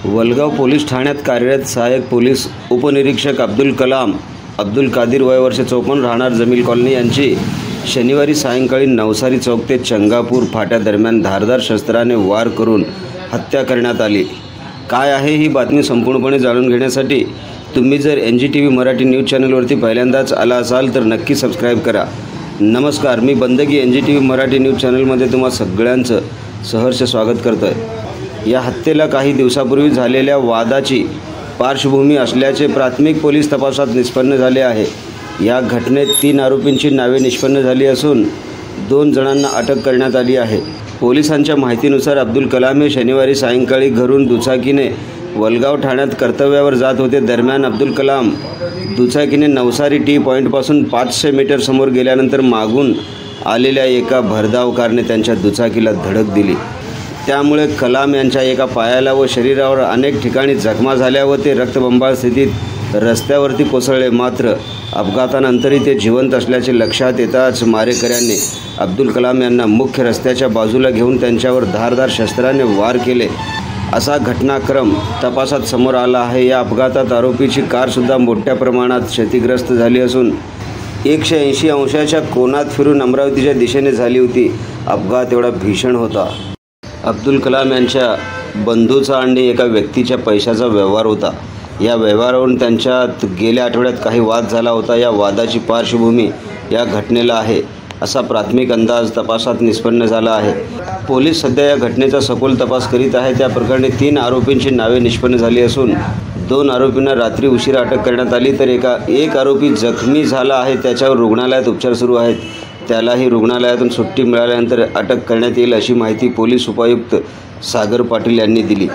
Walgaon police ठाण्यात कार्यरत सहाय्यक पोलीस उपनिरीक्षक अब्दुल कादिर वय वर्ष 54 राहणार जमील कॉलनी यांची शनिवारी सायंकाळी नवसारी चौक ते चंगापूर फाट्यादरम्यान धारदार शस्त्राने वार करून हत्या करण्यात आली। काय आहे ही बातमी संपूर्णपणे जाणून घेण्यासाठी तुम्ही जर NGTV मराठी न्यूज चॅनलवरती पहिल्यांदाच आला असाल तर नक्की सबस्क्राईब करा। नमस्कार, मी बंदगी NGTV मराठी न्यूज चॅनलमध्ये तुम्हा सगळ्यांचं सहर्ष स्वागत करतोय। या हत्येला काही दिवसापूर्वी झालेल्या वादाची पार्श्वभूमी असल्याचे प्राथमिक पोलीस तपासात निष्पन्न झाले आहे। या घटनेत 3 आरोपींची नावे निष्पन्न झाली असून 2 जणांना अटक करण्यात आली आहे। पोलिसांच्या माहितीनुसार अब्दुल कलाम हे शनिवारी सायंकाळी घरून दुचाकीने वलगाव ठाण्यात कर्तव्यावर जात होते। दरम्यान अब्दुल कलाम दुचाकीने नवसारी टी पॉईंटपासून 500 मीटर समोर गेल्यानंतर मागून आलेल्या एका भरधाव कारने त्यांच्या दुचाकीला धडक दिली। त्यामुळे कलाम यांच्या एका पायाला व शरीरावर अनेक ठिकाणी जखमा झाल्या व ते रक्तबंबाळ स्थितीत रस्त्यावरती कोसळले। मात्र अपघातानंतरही ते जिवंत असल्याचे लक्षात येताच मारेकऱ्यांनी अब्दुल कलाम यांना मुख्य रस्त्याच्या बाजूला घेऊन त्यांच्यावर धारदार शस्त्राने वार केले, असा घटनाक्रम तपासात समोर आला आहे। या अपघातात आरोपीची कारसुद्धा मोठ्या प्रमाणात क्षतिग्रस्त झाली असून 180 अंशाच्या कोनात फिरून अमरावतीच्या दिशेने झाली होती। अपघात एवढा भीषण होता। अब्दुल कलाम यांच्या बंधूचा आणि एका व्यक्तीच्या पैशाचा व्यवहार होता। या व्यवहारावरून त्यांच्यात गेल्या आठवड्यात काही वाद झाला होता। या वादाची पार्श्वभूमी या घटनेला आहे, असा प्राथमिक अंदाज तपासात निष्पन्न झाला आहे। पोलीस सध्या या घटनेचा सखोल तपास करीत आहेत। त्या प्रकरणी 3 आरोपींची नावे निष्पन्न झाली असून 2 आरोपींना रात्री उशिरा अटक करण्यात आली, तर एक आरोपी जखमी झाला आहे। त्याच्यावर रुग्णालयात उपचार सुरू आहेत। त्यालाही रुग्णालयातून सुट्टी मिळाल्यानंतर अटक करण्यात येईल, अशी माहिती पोलीस उपायुक्त सागर पाटील यांनी दिली।